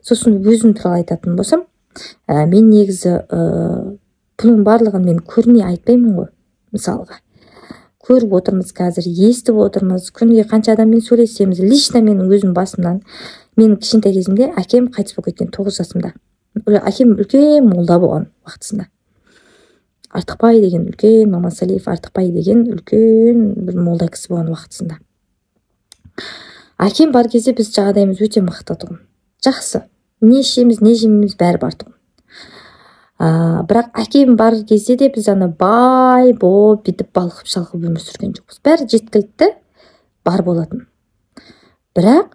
Сосын өзім туралы айтатын болсам, мен негізі бұның барлығын мен көрмей айтпаймын ғой. Мысалға, көріп отырмыз қазір, естіп отырмыз, күніге қанша адаммен сөйлесеміз. Лично менің өзім басымнан, менің кішкентай кезімде әкем қайтыс болып кеткен 9 жасымда. Әкем үлкен молда болған уақытысында. Артықбай деген үлкен, Мамасалиев Артықбай деген үлкен бір молда кісі болған уақытысында. Әкем бар кезде біз жағдайымыз өте мықты тұғын. Жақсы. Не ішеміз, не жемейміз бәрі бар тұғын. Бірақ әкем бар кезде де біз бай болып, бүйтіп балқып шалқып өмір сүрген жоқпыз. Бәрі жеткілікті бар болатын. Бірақ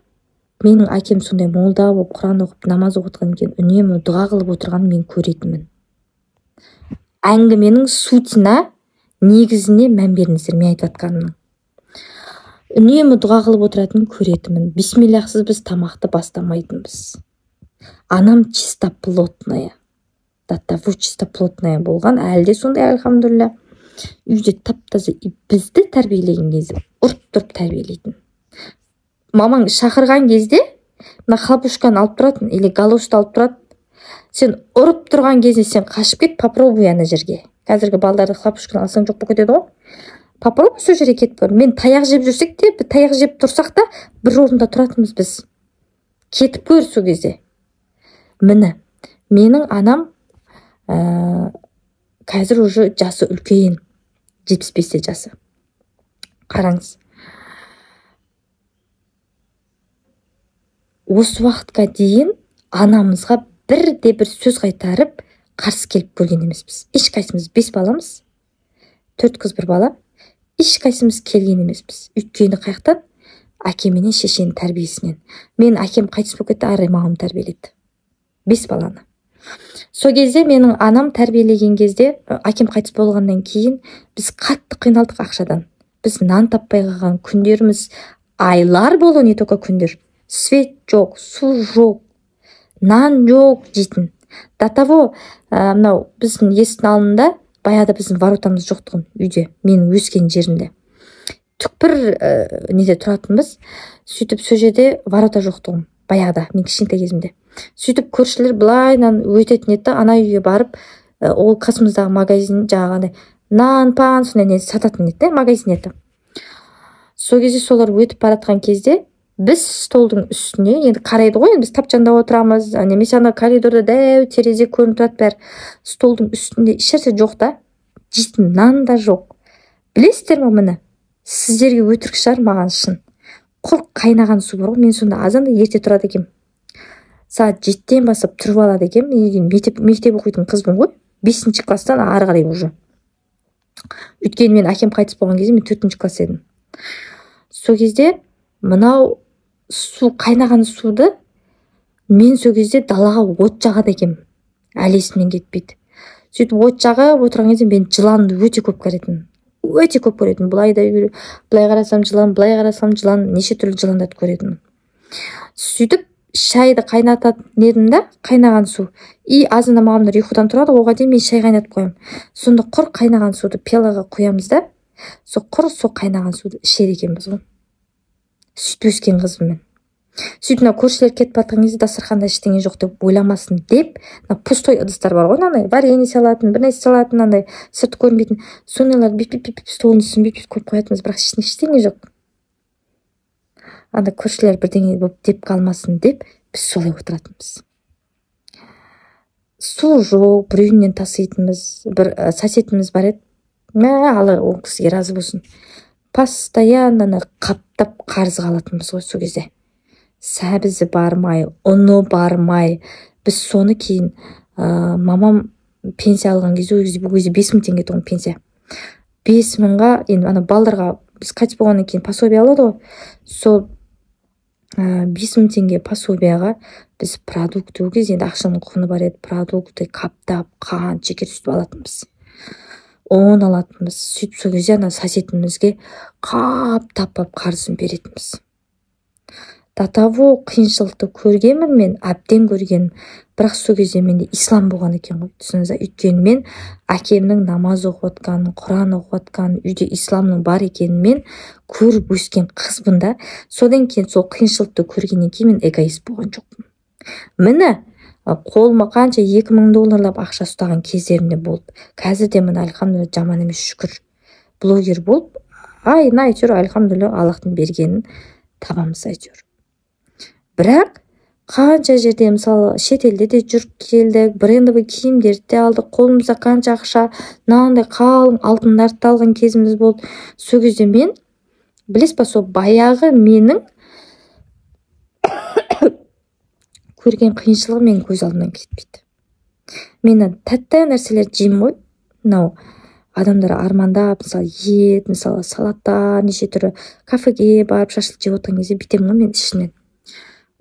менің әкем сондай молда болып, Құран оқып, намаз оқытқан екен, үнемі дұға қылып отырғанын мен көретінмін. Әңгіменің сутина, негізіне мән беріңіздер, мен айтып жатқанымның. Үнемі дұға қылып отыратынын көретінмін. Бисмиллахсыз біз тамақты бастамайтынбыз. Анам чистоплотная. До того чистоплотная болған, әлде сондай, альхамдулилля. Үйде тап-таза бізді тәрбиелеген кезде ұрып тұрып тәрбиелейтін. Мамаң шақырған кезде мына хлопушканы алып тұратын, или галошты алып тұратын. Сен ұрып тұрған кезде сен қашып кет, попробуй ана жерге. Қазіргі балдарды хлопушканы алсаң жоқ болып кетеді ғой. Попробуй сол жерге кетіп көр. Мен таяқ жеп жүрсек те, таяқ жеп тұрсақ та бір орында тұратынбыз біз. Кетіп көр сол кезде. Міне, менің анам қазір уже жасы үлкен, 75-те жасы. Қараңыз. Осы уақытқа дейін анамызға бірде-бір сөз қайтарып, қарсы келіп көрген емеспіз. Ешқайсымыз 5 баламыз, 4 қыз бір бала, ешқайсымыз келген емеспіз. Өйткені қаяқтан? Әкеменен шешенің тәрбиесінен. Мен әкем қайтыс болып кетті, ары мамам тәрбиеледі. 5 баланы. Сол кезде менің анам тәрбиелеген кезде, әкем қайтыс болғаннан кейін, біз қатты қиналдық ақшадан. Біз нан таппай қалған күндеріміз айлар болу, не только күндер. Свет жоқ, су жоқ, нан жоқ дейтін. До того, мынау біздің есіктің алдында баяғыда біздің воротамыз жоқтығын үйде, менің өскен жерімде. Түкпір неде тұратынбыз. Сөйтіп сол жерде ворота жоқтығын баяғыда, мен кішкентай кезімде. Сөйтіп көршілер былайнан өтетін еді, ана үйге барып, ол қасымыздағы магазин жаңағындай нан, пан, сондай не сататын еді, магазин еді. Сол кезде солар өтіп баратқан кезде біз столдың үстіне, енді қарайды ғой, біз тапчанда отырамыз, немесе ана коридорда дәу терезе көрініп тұрады бәрі. Столдың үстінде ешнәрсе жоқ та, жейтін нан да жоқ. Білесіздер ме міне? Сіздерге өтірік шығар, маған шын. Құр қайнаған су бар ғой, мен сонда азанда ерте тұрады екем. Сағат 7-тен басып тұрып алады екем. Мен мектеп оқитын қызбын ғой. 5-ші класстан ары қарай уже. Өйткені мен әкем қайтыс болған кезде мен 4-ші класс едім. Сол кезде мынау су, қайнаған суды мен сол кезде далаға от жағады екем. Әлі есімнен кетпейді. Сөйтіп от жағып отырған кезде мен жыланды өте көп көретін. Өте көп көретін. Былай қарасам жылан, былай қарасам жылан, неше түрлі жыландарды көретін. Сөйтіп шайды қайнататын едім да, қайнаған су. Азында мамамдар ұйқыдан тұрады, оған дейін мен шай қайнатып қоямын. Сонда құр қайнаған суды пиалаға қоямыз да, сол қайнаған суды ішер екенбіз ғой. Сөйтіп өскен қызбын мен. Сөйтіп көршілер кетіп жатқан кезде дастарханда ештеңе жоқ деп ойламасын деп, пустой ыдыстар бар ғой, андай варенье салатын, бір нәрсе салатын, андай сырты көрінбейтін. Сондайлар бип-бип столдың үстін бип-бип қойып қоятынбыз, бірақ ештеңе жоқ. Анда көршілер бірдеңе деп қалмасын деп, біз солай отыратынбыз. Су жоқ, біреуінен таситынбыз, бір соседіміз бар еді. Алла ол кісіге разы болсын. Постоянно қаптап қарызға алатынбыз ғой сол кезде. Сәбізі бармай, ұны бармай. Біз соны кейін мамам пенсия алған кезде, ол кезде 5.000 теңге тұғын пенсия. 5.000-ға, енді ана балдарға біз қайтыс болғаннан кейін пособие алады ғой. Сол 5.000 теңге пособияға біз продукты, ол кезде енді ақшаның құны бар еді, продукты қаптап, қант, шекер сөйтіп алатынбыз. Он алатынбыз. Сөйтіп сол кезде ана соседімізге қаптап қарызын беретінбіз. До того қиыншылықты көргенмін мен, әбден көргенмін. Бірақ сол кезде менде ислам болған екен ғой. Түсініңіз, өйткені мен әкемнің намаз оқып отқанын, Құран оқып отқанын, үйде исламның бар екенін мен көріп өскен қызбын да. Содан кейін сол қиыншылықты көргеннен кейін мен эгоист болған жоқпын. Міне қолыма қанша 2000 долларлап ақша ұстаған кездерінде болды. Қазір де міне альхамдулилля жаман емес, шүкір. Блогер болып, айына әйтеуір альхамдулилля Аллахтың бергенін табамыз әйтеуір. Бірақ қанша жерде мысалы шетелде де жүріп келдік, брендовый киімдерді де алдық, қолымызда қанша ақша, мынандай қалың алтындарды алған кезіміз болды. Сол кезде мен, білесіз ба, сол баяғы менің көрген қиыншылығы менің көз алдымнан кетпейді. Мен тәтті нәрселер жеймін ғой. Мынау адамдар армандап, мысалы ет, мысалы салата, неше түрлі кафеге барып шашлық жеп отырған кезде бүйтемін ғой мен ішімнен.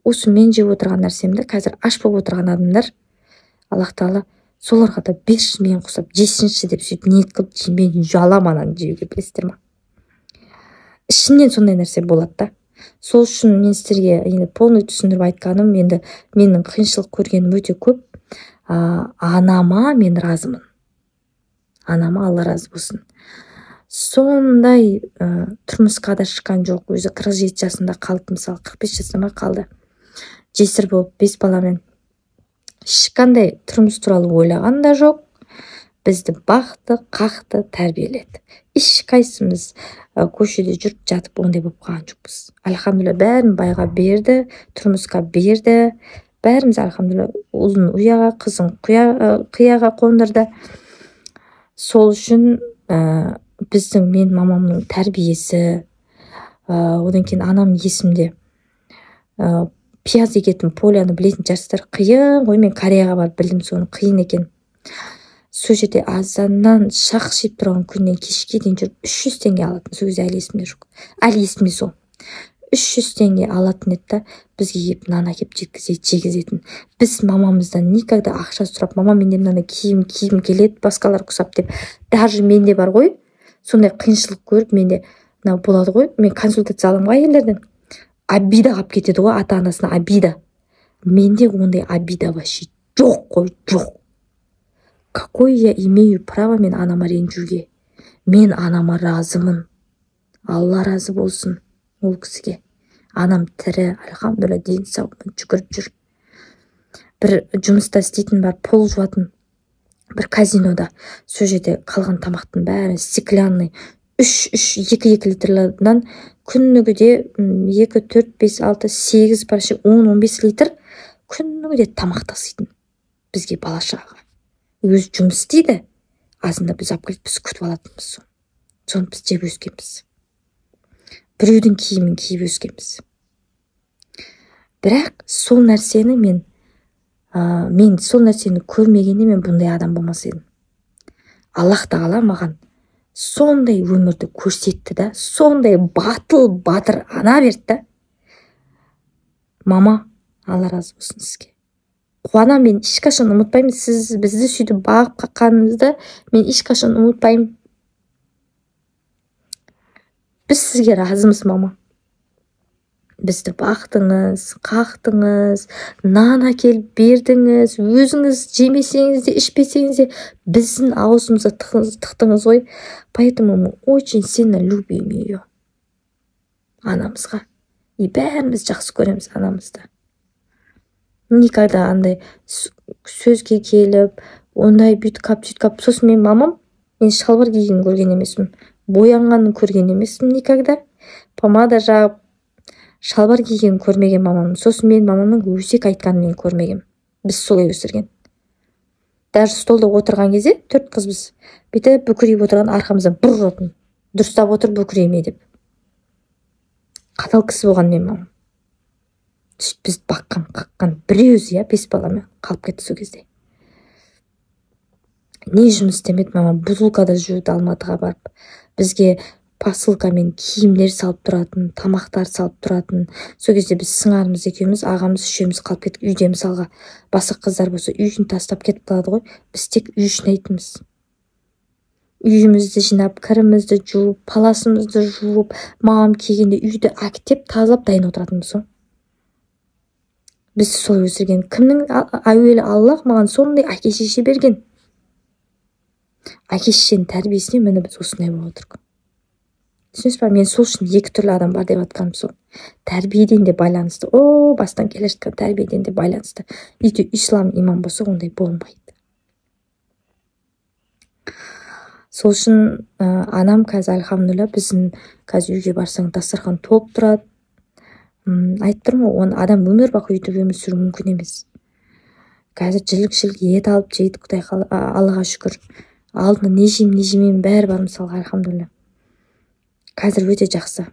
Осы мен жеп отырған нәрсемді қазір аш болып отырған адамдар, Аллах Тағала соларға да берші, мен құсап жесінші деп сөйтіп ниет қылып мен жалам ананы жеуге, білесіздер ма? Ішімнен сондай нәрсе болады да. Сол үшін мен сіздерге енді полный түсіндіріп айтқаным, енді менің қиыншылық көргенім өте көп. Анама мен разымын. Анама Алла разы болсын. Сондай тұрмысқа да шыққан жоқ. Өзі 47 жасында қалды, мысалы 45 жасында қалды. Жесір болып 5 баламен. Ешқандай тұрмыс туралы ойлаған да жоқ. Бізді бақты, қақты, тәрбиеледі. Ешқайсымыз көшеде жүріп жатып ондай болып қалған жоқпыз. Альхамдулилля бәрін байға берді, тұрмысқа берді. Бәріміз альхамдулилля ұлын ұяға, қызын қияға қондырды. Сол үшін біздің мен мамамның тәрбиесі, одан кейін анам есімде. Пияз егетін поляны білетін жарыстар қиын ғой, мен Кореяға барып білдім соны қиын екен. Сол жерде азаннан шақ жеп тұрған күннен кешке дейін жүріп 300 теңге алатын. Сол кезде әлі есімде жоқ. Әлі есімде сол. 300 теңге алатын еді да бізге еп нан әкеп жегізетін. Біз мамамыздан никогда ақша сұрап, мама менде мынандай киім келеді, басқалар құсап деп. Даже менде бар ғой, сондай қиыншылық көріп, менде мынау болады ғой, мен консультация аламын ғой әйелдерден. Обида қалып кетеді ғой, ата-анасына обида. Менде ондай обида вообще жоқ қой, жоқ. Какой я имею право мен анама ренжуге? Мен анама разымын. Алла разы болсын ол кісіге. Анам тірі, альхамдулилля, ден саумын, жүгіріп жүр. Бір жұмыста істейтін бар, пол жуатын бір казинода. Сол жерде қалған тамақтың бәрі стеклянный 2 литрлерден күнігіде 2, 4, 5, 6, 8, 10-15 литр күнігіде тамақ таситын бізге бала-шаға. Өзі жұмыс істейді, азында біз алып келіп біз күтіп алатынбыз. Соны біз жеп өскенбіз. Біреудің киімін киіп өскенбіз. Бірақ сол нәрсені мен сол нәрсені көрмегенде мен бұндай адам болмас едім. Аллах Тағала маған сондай өмірді көрсетті да, сондай батыл, батыр ана берді да. Мама, Алла разы болсын сізге. Қуана, мен ешқашан ұмытпаймын, сіз бізді сөйтіп бағып қаққаныңызды мен ешқашан ұмытпаймын. Біз сізге разымыз, мама. Бізді бақтыңыз, қақтыңыз, нан әкеліп бердіңіз, өзіңіз жемесеңіз де, ішпесеңіз де, біздің аузымызға тықтыңыз ғой. Поэтому мы очень сильно любим ее. Анамызға. И бәріміз жақсы көреміз анамызды. Никогда андай сөзге келіп, ондай бүйтіп, сосын мен мамам, мен шалбар киген көрген емеспін, боянғанын көрген емеспін никогда. Помада жағып, шалбар киген көрмеген мамам. Сосын мен мамамның өсек айтқанын мен көрмегем. Біз солай өсірген. Даже столда отырған кезде 4 қыз біз. Бүйтіп бүкірейіп отырған арқамыздан бұр ұратын. Дұрыстап отыр бүкірейме деп. Қатал кісі болған мен мамам. Біз қаққан біреуіз 5 баламен қалып кетті сол кезде. Не жұмыс істемеді мамам, бутылкада жүрді Алматыға барып. Бізге посылкамен киімдер салып тұратын, тамақтар салып тұратын. Сол кезде біз сыңарымыз екеуміз, ағамыз үшеуміз қалып кеттік. Үйде мысалға басқа қыздар болса үйін тастап кетіп қалады ғой. Біз тек үй жинайтынбыз. Үйімізді жинап, кірімізді жуып, паласымызды жуып, мамам келгенде үйді әктеп, тазалап дайын отыратынбыз ғой. Біз солай өсірген. Кімнің әуелі Аллах маған сондай әке-шеше берген. Әке-шешенің тәрбиесіне міне біз осындай болып отырмыз. түсінесіз ба? Мен сол үшін екі түрлі адам бар деп жатқаным сол. Тәрбиеден де байланысты, бастан келе жатқан тәрбиеден де байланысты. Үйде ислам имам болса, ондай болмайды. Сол үшін анам қазір альхамдулилля, біздің қазір үйге барсаң дастархан толып тұрады. Айтып тұрмын ғой, оны адам өмір бақи өйтіп өмір сүру мүмкін емес. Қазір жілік ет алып жейді, Құдай Аллаға шүкір. Алдында не жеймін бәрі бар, мысалға, альхамдулилля. Қазір өте жақсы.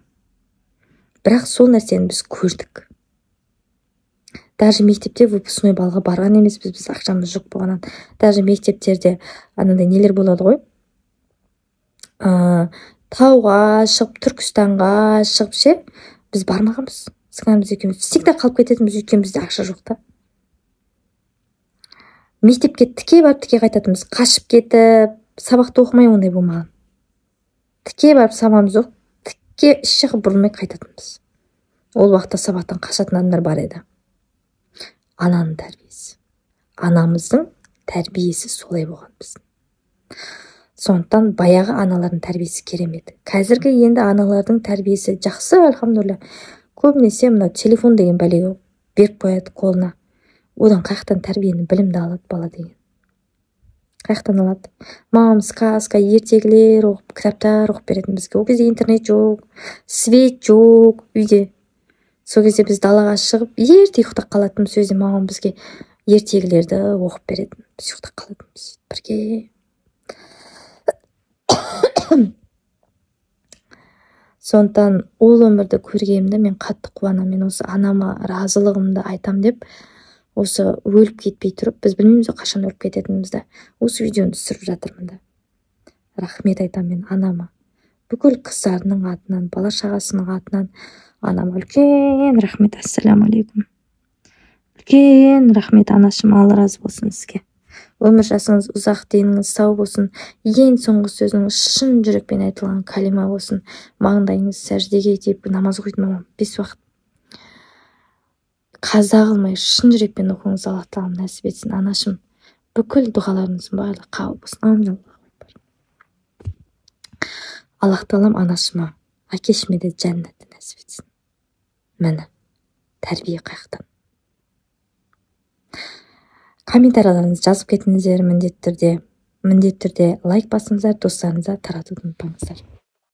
Бірақ сол нәрсені біз көрдік. Даже мектепте выпускной балға барған емеспіз, біз ақшамыз жоқ болғаннан. Даже мектептерде анандай нелер болады ғой. Тауға шығып, Түркістанға шығып ше, біз бармағанбыз. Сіңліміз екеуміз всегда қалып кететінбіз, өйткені бізде ақша жоқ та. Мектепке тіке барып тіке қайтатынбыз, қашып кетіп, сабақты оқымай, ондай болмаған. Тіке барып сабамыз жоқ, тіке іс жаққа бұрылмай қайтатынбыз. Ол уақытта сабақтан қашатын адамдар бар еді. Ананың тәрбиесі, анамыздың тәрбиесі солай болған біздің. Сондықтан баяғы аналардың тәрбиесі керемет. Қазіргі енді аналардың тәрбиесі жақсы, альхамдулилля. Көбінесе мына телефон деген бәлеге беріп қояды қолына. Одан қаяқтан тәрбиені, білімді алады бала деген. Қаяқтан алады. Мамам сказка, ертегілер оқып, кітаптар оқып беретін бізге. Ол кезде интернет жоқ, свет жоқ үйде. Сол кезде біз далаға шығып, ерте ұйықтап қалатынбыз. Сөзде мамам бізге ертегілерді оқып беретін. Біз ұйықтап қалатынбыз бірге. Сондықтан ол өмірді көргенімді мен қатты қуанамын. Мен осы анама разылығымды айтам деп, осы өліп кетпей тұрып, біз білмейміз қашан өліп кететінімізді. Осы видеоны түсіріп жатырмын да. Рахмет айтам мен анама. Бүкіл қыздарының атынан, бала шағасының атынан анама үлкен рахмет. Ассаламу алейкум. Үлкен рахмет анашым, Алла разы болсын сізге. Өмір жасыңыз ұзақ, деніңіз сау болсын. Ең соңғы сөзіңіз шын жүрекпен айтылған калима болсын. Маңдайыңыз сәждеге тиіп намаз оқитын мамам 5 уақыт. Қаза қылмай шын жүрекпен оқуыңыз Аллах тағала нәсіп етсін. Анашым, бүкіл дұғаларыңыздың барлығы қабыл болсын. Амин. Аллах тағалам анашыма, әкешіме де жәннатты нәсіп етсін. Міне, тәрбие қаяқтан. Комментарияларыңызды жазып кетіңіздер, міндетті түрде лайк басыңыздар, достарыңызға таратуды ұмытпаңыздар.